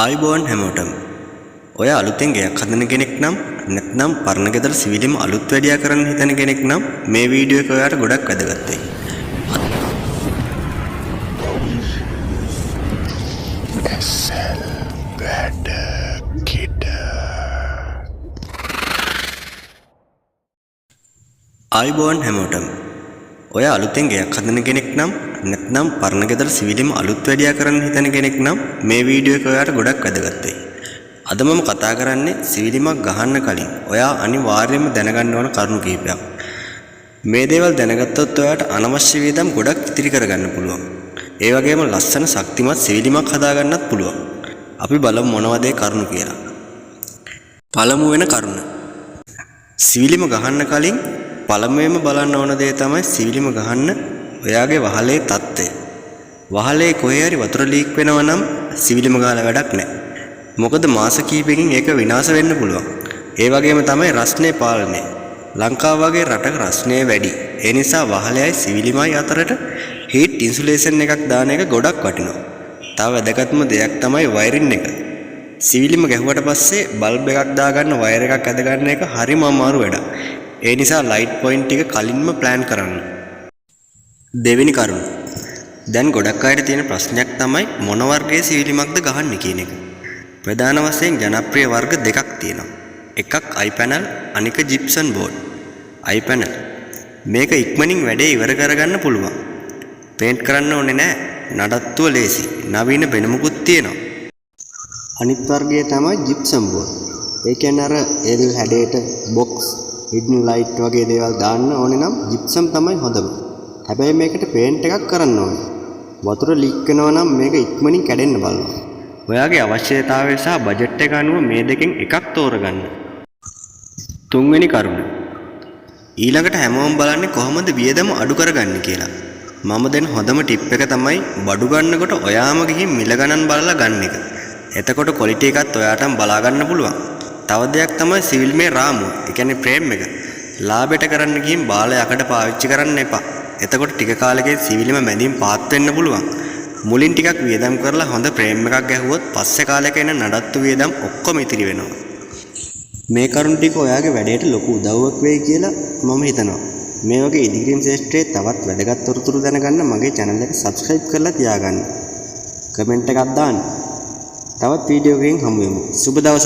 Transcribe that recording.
ආයුබෝවන් හැමෝටම. ඔය අලුතෙන් ගෙයක් හදන කෙනෙක් නම් නැත්නම් පරණ ගෙදර සිවිලිම අලුත් වැඩියා කරන්න හිතන කෙනෙක් නම් මේ වීඩියෝ එක ඔයාලට ගොඩක් වැදගත් වෙයි. SL වැඩ කිඩ. ආයුබෝවන් හැමෝටම. ඔය අලුතෙන් ගෙයක් හදන කෙනෙක් නම් නැත්නම් පරණ ගෙදර සිවිලිම අලුත් වැඩියා කරන්න හිතන කෙනෙක් නම් මේ වීඩියෝ එක ඔයාලට ගොඩක් වැදගත් වෙයි. අද මම කතා කරන්නේ සිවිලිමක් ගහන්න කලින් ඔයා අනිවාර්යයෙන්ම දැනගන්න ඕන කරුණු කිහිපයක්. මේ දේවල් දැනගත්තොත් ඔයාට අනවශ්‍ය වියදම් ගොඩක් ඉතිරි කරගන්න පුළුවන්. ඒ වගේම ලස්සන ශක්තිමත් සිවිලිමක් හදාගන්නත් පුළුවන්. අපි බලමු මොනවද ඒ කරුණු කියලා. පළමු වෙන කරුණ. සිවිලිම ගහන්න කලින් පළමුවෙන්ම බලන්න ඕන දේ තමයි සිවිලිම ගහන්න ඔයාගේ වහලේ තත්ත්වය. වහලේ කොහේ හරි වතුර ලීක් වෙනවා නම් සිවිලිම ගහලා වැඩක් නැහැ. මොකද මාස කිහිපයකින් ඒක විනාශ වෙන්න පුළුවන්. ඒ වගේම තමයි රස්නේ පාලනය. ලංකාව වගේ රටක රස්නේ වැඩි. ඒ නිසා වහලෙයි සිවිලිමයි අතරට හීට් ඉන්සුලේෂන් එකක් දාන එක ගොඩක් වටිනවා. තව වැදගත්ම දෙයක් තමයි වයරින් එක. සිවිලිම ගැහුවට පස්සේ බල්බ් එකක් දාගන්න වයර් එකක් ඇද ගන්න එක හරිම අමාරු වැඩක්. ඒ නිසා ලයිට් පොයින්ට් ටික කලින්ම ප්ලෑන් කරන්න. දෙවෙනි කරුණ. දැන් ගොඩක් අයට තියෙන ප්‍රශ්නයක් තමයි මොන වර්ගයේ සිවිලිමක්ද ගහන්නේ කියන එක. ප්‍රධාන වශයෙන් ජනප්‍රිය වර්ග දෙකක් තියෙනවා. එකක් iPanel අනික gypsum board. iPanel මේක ඉක්මනින් වැඩේ ඉවර කරගන්න පුළුවන්. පේන්ට් කරන්න ඕනේ නැහැ. නඩත්තුව ලේසි. නවීන වෙනමකුත් තියෙනවා. අනිත් වර්ගය තමයි gypsum board. ඒ කියන්නේ අර එල් හැඩයට box hidden light වගේ දේවල් දාන්න ඕනේ නම් gypsum තමයි හොඳම. හැබැයි මේකට පේන්ට් එකක් කරන්න ඕනේ. වතුර ලීක් වෙනවා නම් මේක ඉක්මනින් කැඩෙන්න බලනවා. ඔයාගේ අවශ්‍යතාවය සහ බජට් එක අනුව මේ දෙකෙන් එකක් තෝරගන්න. තුන්වෙනි කරුණ. ඊළඟට හැමෝම බලන්නේ කොහොමද වියදම අඩු කරගන්නේ කියලා. මම දෙන හොඳම ටිප් එක තමයි බඩු ගන්නකොට ඔයාම ගිහින් මිල ගණන් බලලා ගන්න එක. එතකොට ක්වොලිටි එකත් ඔයාටම බලා ගන්න පුළුවන්. තව දෙයක් තමයි සිවිල්මේ රාමුව. ඒ කියන්නේ ෆ්‍රේම් එක. ලාභයට කරන්න ගිහින් බාල යකඩ පාවිච්චි කරන්න එපා. එතකොට ටික කාලෙකින් සිවිලිම මැදින් පාත් වෙන්න පුළුවන්. මුලින් ටිකක් වියදම් කරලා හොඳ ෆ්‍රේම් එකක් ගැහුවොත් පස්සේ කාලෙක එන නඩත්තු වියදම් ඔක්කොම ඉතිරි වෙනවා. මේ කරුණ ටික ඔයාගේ වැඩේට ලොකු උදව්වක් වෙයි කියලා මම හිතනවා. මේ වගේ ඉදිරියෙන් ශ්‍රේෂ්ඨයේ තවත් වැදගත් තොරතුරු දැනගන්න මගේ channel එක subscribe කරලා තියාගන්න. කමෙන්ට් එකක් දාන්න. තවත් වීඩියෝ එකකින් හමු වෙමු. සුබ දවසක්.